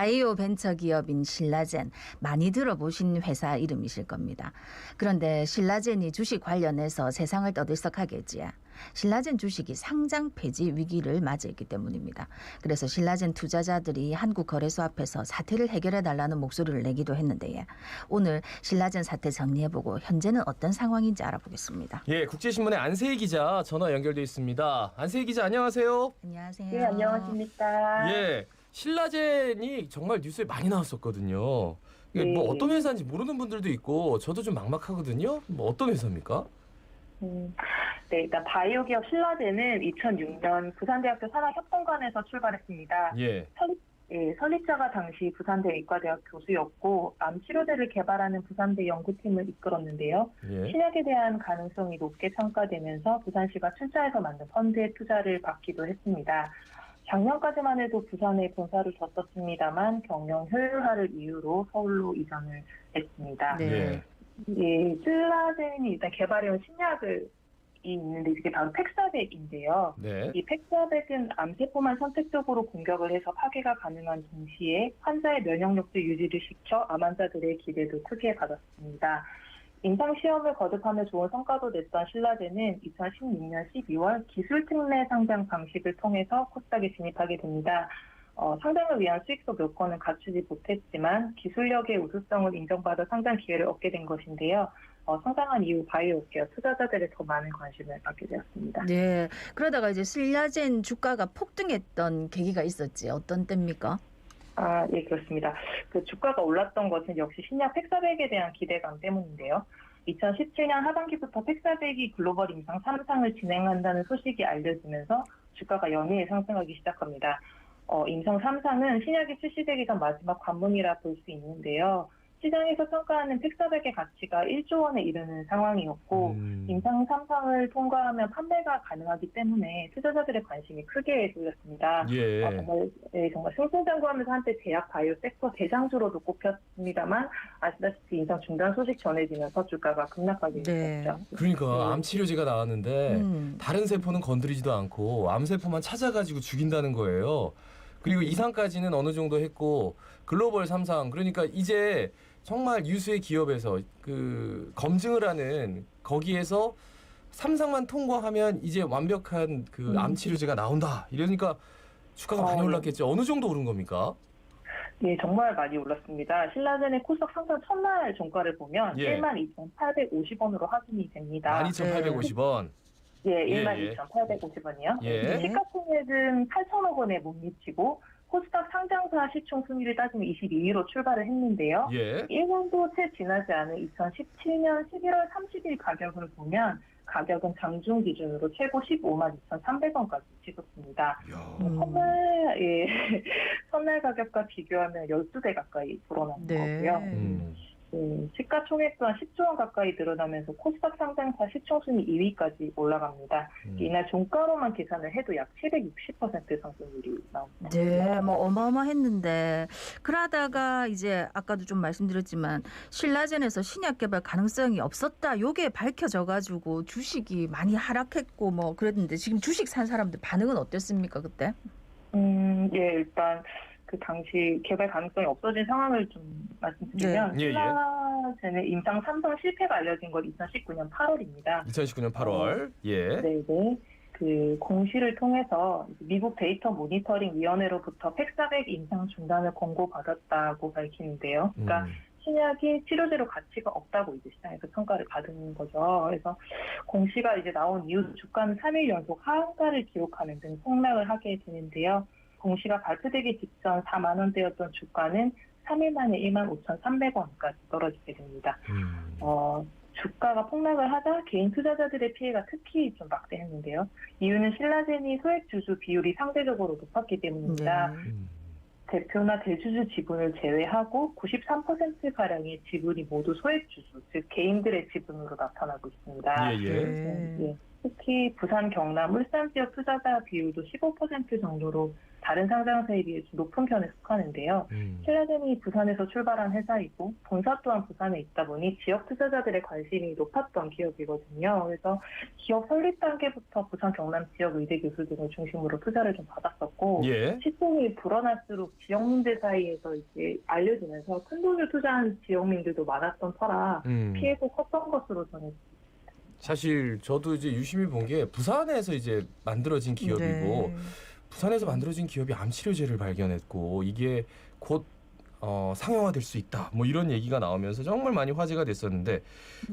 바이오 벤처 기업인 신라젠, 많이 들어보신 회사 이름이실 겁니다. 그런데 신라젠이 주식 관련해서 세상을 떠들썩하게 했지요. 신라젠 주식이 상장 폐지 위기를 맞이했기 때문입니다. 그래서 신라젠 투자자들이 한국거래소 앞에서 사태를 해결해달라는 목소리를 내기도 했는데요. 오늘 신라젠 사태 정리해보고 현재는 어떤 상황인지 알아보겠습니다. 예, 국제신문의 안세희 기자 전화 연결돼 있습니다. 안세희 기자 안녕하세요. 안녕하세요. 네, 안녕하십니까. 예, 신라젠이 정말 뉴스에 많이 나왔었거든요. 이게 네. 뭐 어떤 회사인지 모르는 분들도 있고 저도 좀 막막하거든요. 뭐 어떤 회사입니까? 네, 일단 바이오 기업 신라젠은 2006년 부산대학교 산학협동관에서 출발했습니다. 예, 설립자가 당시 부산대 의과대학 교수였고 암 치료제를 개발하는 부산대 연구팀을 이끌었는데요. 예. 신약에 대한 가능성이 높게 평가되면서 부산시가 출자해서 만든 펀드에 투자를 받기도 했습니다. 작년까지만 해도 부산에 본사를 뒀었습니다만 경영 효율화를 이유로 서울로 이전을 했습니다. 네. 예. 예, 신라젠이 일단 개발해온 신약을 있는데 이게 바로 팩사백인데요. 네. 이 팩사백은 암세포만 선택적으로 공격을 해서 파괴가 가능한 동시에 환자의 면역력도 유지를 시켜 암 환자들의 기대도 크게 받았습니다. 임상 시험을 거듭하며 좋은 성과도 냈던 신라젠은 2016년 12월 기술특례 상장 방식을 통해서 코스닥에 진입하게 됩니다. 상장을 위한 수익성 요건은 갖추지 못했지만 기술력의 우수성을 인정받아 상장 기회를 얻게 된 것인데요. 상장한 이후 바이오 업계와 투자자들의 더 많은 관심을 받게 되었습니다. 네. 그러다가 이제 신라젠 주가가 폭등했던 계기가 있었지. 어떤 때입니까? 예, 그렇습니다. 그 주가가 올랐던 것은 역시 신약 팩사백에 대한 기대감 때문인데요. 2017년 하반기부터 팩사백이 글로벌 임상 3상을 진행한다는 소식이 알려지면서 주가가 연이어 상승하기 시작합니다. 임상 3상은 신약이 출시되기 전 마지막 관문이라 볼 수 있는데요. 시장에서 평가하는 팩사백의 가치가 1조 원에 이르는 상황이었고 임상 3상을 통과하면 판매가 가능하기 때문에 투자자들의 관심이 크게 쏠렸습니다. 예. 정말 승승장구하면서 한때 제약 바이오 섹터 대장주로도 꼽혔습니다만 아시다시피 임상 중단 소식 전해지면서 주가가 급락하게 네. 됐죠. 그러니까 암 치료제가 나왔는데 다른 세포는 건드리지도 않고 암 세포만 찾아가지고 죽인다는 거예요. 그리고 2상까지는 어느 정도 했고 글로벌 3상 그러니까 이제 정말 유수의 기업에서 그 검증을 하는 거기에서 3상만 통과하면 이제 완벽한 그 암 치료제가 나온다. 이러니까 주가가 많이 올랐겠죠. 어느 정도 오른 겁니까? 네, 정말 많이 올랐습니다. 신라젠의 코스닥 상장 첫날 종가를 보면 예. 12,850원으로 확인이 됩니다. 12,850원. 예, 예, 12,850원이요. 예. 시가총액은 8천억 원에 못 미치고 코스닥 상장사 시총 순위를 따지면 22위로 출발을 했는데요. 예. 1년도 채 지나지 않은 2017년 11월 30일 가격을 보면 가격은 장중 기준으로 최고 15만 2,300원까지 찍었습니다. 첫날 가격과 비교하면 12배 가까이 불어난 네. 거고요. 시가총액 또한 10조 원 가까이 늘어나면서 코스닥 상장사 시총순위 2위까지 올라갑니다. 이날 종가로만 계산을 해도 약 760% 상승률이 나옵니다. 네, 뭐 어마어마했는데 그러다가 이제 아까도 좀 말씀드렸지만 신라젠에서 신약 개발 가능성이 없었다. 요게 밝혀져가지고 주식이 많이 하락했고 뭐 그랬는데 지금 주식 산 사람들 반응은 어땠습니까 그때? 예, 일단 그 당시 개발 가능성이 없어진 상황을 좀 말씀드리면 네. 예, 예. 신라젠의 임상 3상 실패가 알려진 건 2019년 8월입니다. 2019년 8월. 예. 네네. 그 공시를 통해서 미국 데이터 모니터링 위원회로부터 팩사백 임상 중단을 권고받았다고 밝히는데요. 그러니까 신약이 치료제로 가치가 없다고 이제 시장에서 평가를 받은 거죠. 그래서 공시가 이제 나온 이후 주가는 3일 연속 하한가를 기록하는 등 폭락을 하게 되는데요. 공시가 발표되기 직전 4만 원대였던 주가는 3일 만에 15,300원까지 떨어지게 됩니다. 주가가 폭락을 하자 개인 투자자들의 피해가 특히 좀 막대했는데요. 이유는 신라젠이 소액주주 비율이 상대적으로 높았기 때문입니다. 대표나 대주주 지분을 제외하고 93%가량의 지분이 모두 소액주주, 즉 개인들의 지분으로 나타나고 있습니다. 예. 예. 특히 부산, 경남, 울산 지역 투자자 비율도 15% 정도로 다른 상장사에 비해 높은 편에 속하는데요. 신라젠이 부산에서 출발한 회사이고 본사 또한 부산에 있다 보니 지역 투자자들의 관심이 높았던 기업이거든요. 그래서 기업 설립 단계부터 부산, 경남 지역 의대 교수 등을 중심으로 투자를 좀 받았었고 예. 시총이 불어날수록 지역민들 사이에서 이제 알려지면서 큰 돈을 투자한 지역민들도 많았던 터라 피해도 컸던 것으로 저는 사실 저도 이제 유심히 본 게 부산에서 이제 만들어진 기업이고 네. 부산에서 만들어진 기업이 암치료제를 발견했고 이게 곧 상용화될 수 있다. 뭐 이런 얘기가 나오면서 정말 많이 화제가 됐었는데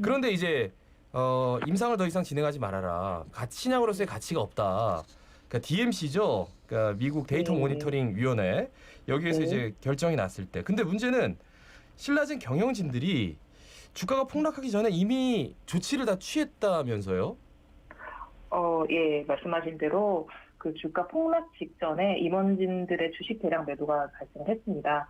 그런데 이제 임상을 더 이상 진행하지 말아라. 신약으로서의 가치가 없다. 그러니까 DMC죠. 그러니까 미국 데이터 모니터링 위원회 여기에서 이제 결정이 났을 때. 근데 문제는 신라젠 경영진들이 주가가 폭락하기 전에 이미 조치를 다 취했다면서요? 예, 말씀하신 대로 그 주가 폭락 직전에 임원진들의 주식 대량 매도가 발생했습니다.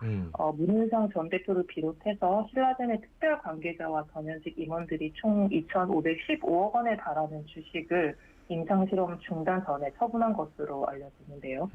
문은상 전 대표를 비롯해서 신라젠의 특별 관계자와 전현직 임원들이 총 2,515억 원에 달하는 주식을 임상실험 중단 전에 처분한 것으로 알려지는데요.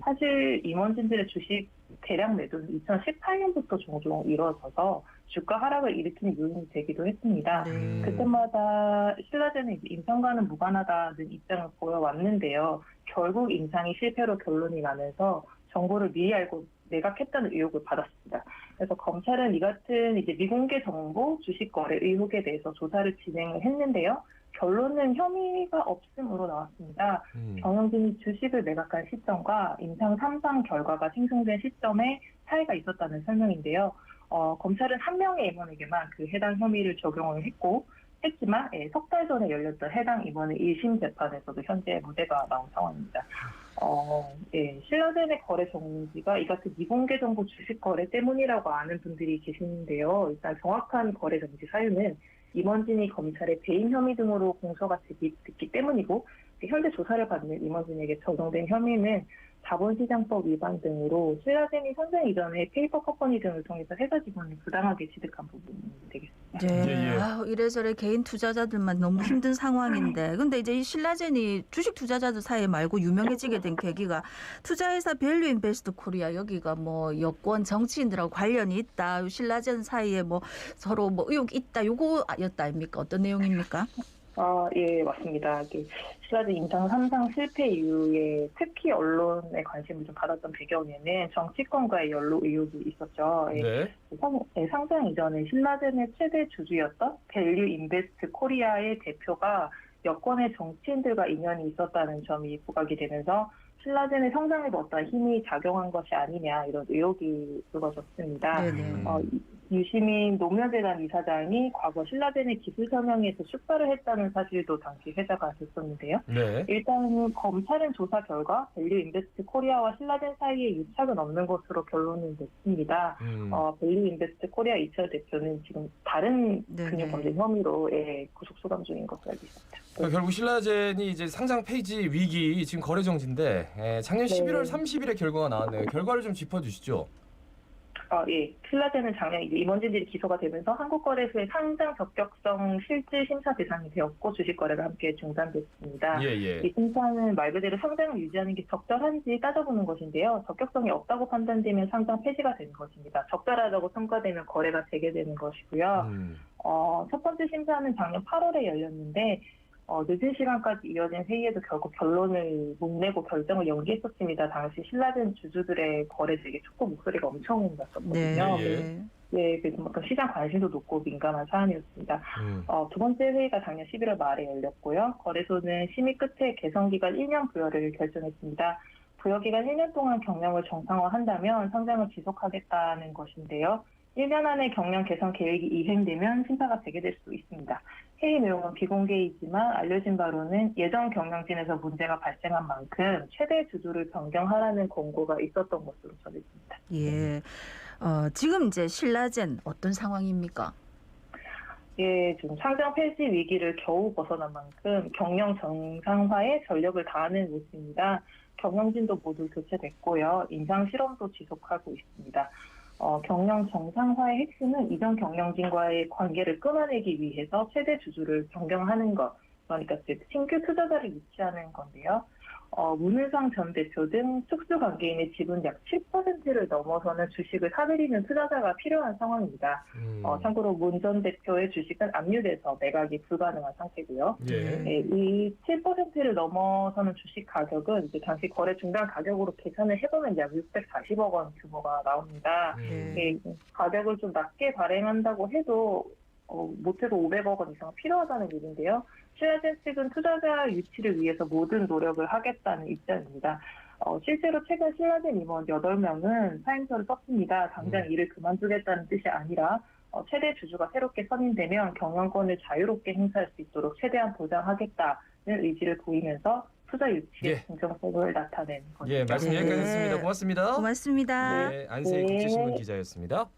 사실 임원진들의 주식 대량 매도는 2018년부터 종종 이루어져서 주가 하락을 일으키는 요인이 되기도 했습니다. 그때마다 신라젠은 임상과는 무관하다는 입장을 보여왔는데요. 결국 임상이 실패로 결론이 나면서 정보를 미리 알고 매각했다는 의혹을 받았습니다. 그래서 검찰은 이 같은 이제 미공개 정보 주식 거래 의혹에 대해서 조사를 진행을 했는데요. 결론은 혐의가 없음으로 나왔습니다. 경영진이 주식을 매각한 시점과 임상 3상 결과가 생성된 시점에 차이가 있었다는 설명인데요. 검찰은 한 명의 임원에게만 그 해당 혐의를 적용을 했지만 석 달 전에 열렸던 해당 임원의 1심 재판에서도 현재 무죄가 나온 상황입니다. 신라젠의 거래 정지가 이 같은 미공개 정보 주식 거래 때문이라고 아는 분들이 계시는데요. 일단 정확한 거래 정지 사유는 임원진이 검찰의 배임 혐의 등으로 공소가 됐기 때문이고 현재 조사를 받는 임원진에게 적용된 혐의는 자본시장법 위반 등으로 신라젠이 상장 이전에 페이퍼 컴퍼니 등을 통해서 회사 직원을 부당하게 취득한 부분이 되겠습니다. 네. 예. 이래저래 개인 투자자들만 너무 힘든 상황인데 근데 이제 이 신라젠이 주식 투자자들 사이에 말고 유명해지게 된 계기가 투자회사 밸류 인베스트 코리아 여기가 뭐 여권 정치인들하고 관련이 있다. 신라젠 사이에 뭐 서로 뭐 의혹 있다. 요거였다 아닙니까? 어떤 내용입니까? 예, 맞습니다. 신라젠 임상 3상 실패 이후에 특히 언론의 관심을 좀 받았던 배경에는 정치권과의 연루 의혹이 있었죠. 네. 상장 이전에 신라젠의 최대 주주였던 밸류 인베스트 코리아의 대표가 여권의 정치인들과 인연이 있었다는 점이 부각이 되면서 신라젠의 성장에도 어떤 힘이 작용한 것이 아니냐 이런 의혹이 불거졌습니다. 유시민 노무현재단 이사장이 과거 신라젠의 기술 서명에서 출발을 했다는 사실도 당시 회자가 됐었는데요. 네. 일단 검찰은 조사 결과 밸류 인베스트 코리아와 신라젠 사이에 유착은 없는 것으로 결론은 냈습니다. 밸류 인베스트 코리아 이철 대표는 지금 다른 금융범죄 혐의로 구속 수감 중인 것으로 알고 있습니다. 그러니까 결국 신라젠이 이제 상장 폐지 위기 지금 거래 정지인데 작년 11월 30일에 결과가 나왔네요. 결과를 좀 짚어주시죠. 예. 신라젠은 작년 이제 임원진들이 기소가 되면서 한국거래소의 상장 적격성 실질 심사 대상이 되었고 주식 거래가 함께 중단됐습니다. 이 심사는 말 그대로 상장을 유지하는 게 적절한지 따져보는 것인데요. 적격성이 없다고 판단되면 상장 폐지가 되는 것입니다. 적절하다고 평가되면 거래가 재개되는 것이고요. 첫 번째 심사는 작년 8월에 열렸는데 늦은 시간까지 이어진 회의에도 결국 결론을 못 내고 결정을 연기했었습니다. 당시 신라젠 주주들의 거래직에 촉구 목소리가 엄청 났었거든요. 그래서 시장 관심도 높고 민감한 사안이었습니다. 두 번째 회의가 작년 11월 말에 열렸고요. 거래소는 심의 끝에 개선기간 1년 부여를 결정했습니다. 부여기간 1년 동안 경영을 정상화한다면 상장을 지속하겠다는 것인데요. 1년 안에 경영 개선 계획이 이행되면 심사가 재개될 수 있습니다. 회의 내용은 비공개이지만 알려진 바로는 예전 경영진에서 문제가 발생한 만큼 최대 주주를 변경하라는 권고가 있었던 것으로 전해집니다. 예. 지금 이제 신라젠 어떤 상황입니까? 예, 지금 상장 폐지 위기를 겨우 벗어난 만큼 경영 정상화에 전력을 다하는 모습입니다. 경영진도 모두 교체됐고요. 임상 실험도 지속하고 있습니다. 경영 정상화의 핵심은 이전 경영진과의 관계를 끊어내기 위해서 최대 주주를 변경하는 것, 그러니까 즉 신규 투자자를 유치하는 건데요. 문은상 전 대표 등 특수 관계인의 지분 약 7%를 넘어서는 주식을 사들이는 투자자가 필요한 상황입니다. 참고로 문 전 대표의 주식은 압류돼서 매각이 불가능한 상태고요. 예. 네, 이 7%를 넘어서는 주식 가격은 이제 당시 거래 중단 가격으로 계산을 해보면 약 640억 원 규모가 나옵니다. 네, 가격을 좀 낮게 발행한다고 해도 못해도 500억 원 이상 필요하다는 얘기인데요. 신라젠 측은 투자자 유치를 위해서 모든 노력을 하겠다는 입장입니다. 실제로 최근 신라젠 임원 8명은 사임서를 썼습니다. 당장 일을 그만두겠다는 뜻이 아니라 최대 주주가 새롭게 선임되면 경영권을 자유롭게 행사할 수 있도록 최대한 보장하겠다는 의지를 보이면서 투자 유치의 긍정성을 나타낸 거죠. 예, 말씀 여기까지 했습니다. 고맙습니다. 고맙습니다. 네, 안세희 국제신문 기자였습니다.